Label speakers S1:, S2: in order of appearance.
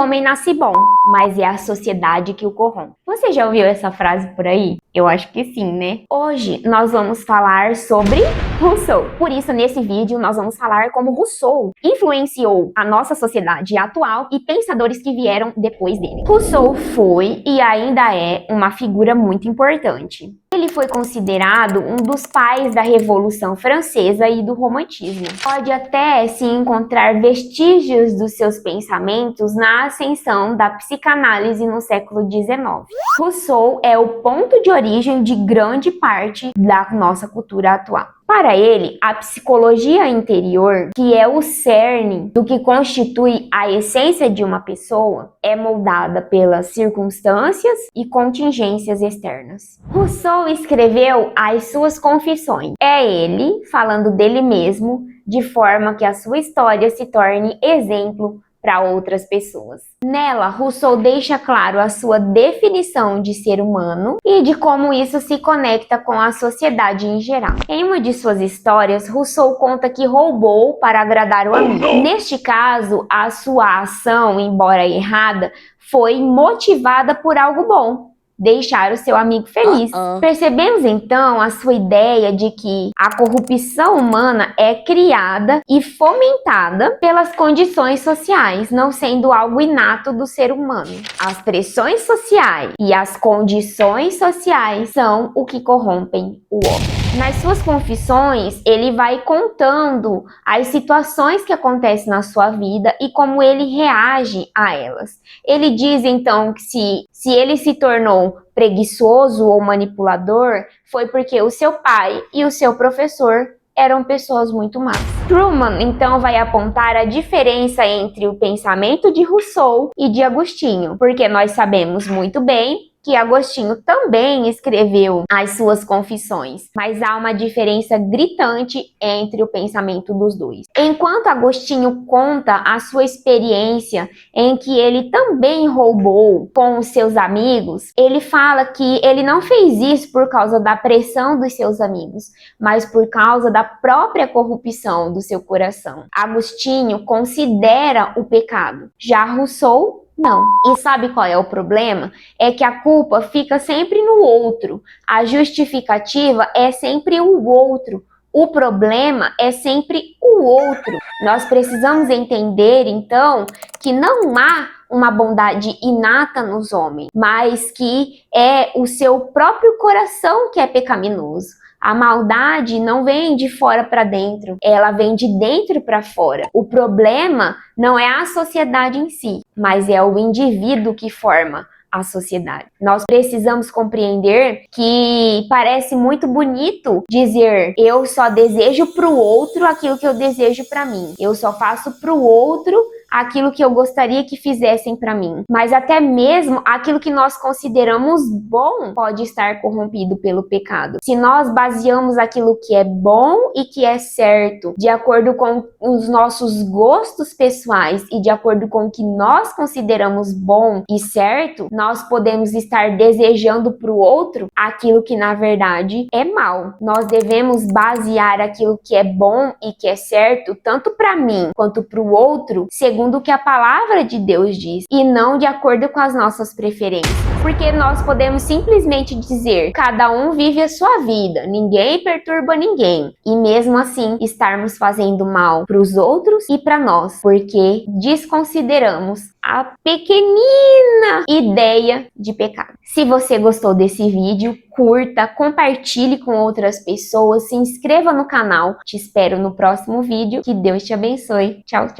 S1: homem nasce bom, mas é a sociedade que o corrompe. Você já ouviu essa frase por aí? Eu acho que sim, né? Hoje nós vamos falar sobre Rousseau. Por isso, nesse vídeo, nós vamos falar como Rousseau influenciou a nossa sociedade atual e pensadores que vieram depois dele. Rousseau foi e ainda é uma figura muito importante. Ele foi considerado um dos pais da Revolução Francesa e do Romantismo. Pode até se encontrar vestígios dos seus pensamentos na ascensão da psicanálise no século XIX. Rousseau é o ponto de origem de grande parte da nossa cultura atual. Para ele, a psicologia interior, que é o cerne do que constitui a essência de uma pessoa, é moldada pelas circunstâncias e contingências externas. Rousseau escreveu as suas confissões. É ele falando dele mesmo, de forma que a sua história se torne exemplo para outras pessoas. Nela, Rousseau deixa claro a sua definição de ser humano e de como isso se conecta com a sociedade em geral. Em uma de suas histórias, Rousseau conta que roubou para agradar o amigo. Neste caso, a sua ação, embora errada, foi motivada por algo bom: deixar o seu amigo feliz. Percebemos então a sua ideia de que a corrupção humana é criada e fomentada pelas condições sociais, não sendo algo inato do ser humano. As pressões sociais e as condições sociais são o que corrompem o homem. Nas suas confissões, ele vai contando as situações que acontecem na sua vida e como ele reage a elas. Ele diz então que se ele se tornou preguiçoso ou manipulador, foi porque o seu pai e o seu professor eram pessoas muito más. Truman então vai apontar a diferença entre o pensamento de Rousseau e de Agostinho, porque nós sabemos muito bem que Agostinho também escreveu as suas confissões, mas há uma diferença gritante entre o pensamento dos dois. Enquanto Agostinho conta a sua experiência em que ele também roubou com os seus amigos, ele fala que ele não fez isso por causa da pressão dos seus amigos, mas por causa da própria corrupção do seu coração. Agostinho considera o pecado, já Rousseau não. E sabe qual é o problema? É que a culpa fica sempre no outro. A justificativa é sempre o outro. O problema é sempre o outro. Nós precisamos entender, então, que não há uma bondade inata nos homens, mas que é o seu próprio coração que é pecaminoso. A maldade não vem de fora para dentro, ela vem de dentro para fora. O problema não é a sociedade em si, mas é o indivíduo que forma a sociedade. Nós precisamos compreender que parece muito bonito dizer: eu só desejo para o outro aquilo que eu desejo para mim. Eu só faço para o outro aquilo que eu gostaria que fizessem para mim. Mas até mesmo aquilo que nós consideramos bom pode estar corrompido pelo pecado. Se nós baseamos aquilo que é bom e que é certo de acordo com os nossos gostos pessoais e de acordo com o que nós consideramos bom e certo, nós podemos estar desejando para o outro aquilo que na verdade é mal. Nós devemos basear aquilo que é bom e que é certo tanto para mim quanto para o outro segundo o que a palavra de Deus diz e não de acordo com as nossas preferências. Porque nós podemos simplesmente dizer: cada um vive a sua vida, ninguém perturba ninguém, e mesmo assim estarmos fazendo mal para os outros e para nós, porque desconsideramos a pequenina ideia de pecado. Se você gostou desse vídeo, curta, compartilhe com outras pessoas, se inscreva no canal. Te espero no próximo vídeo. Que Deus te abençoe. Tchau, tchau.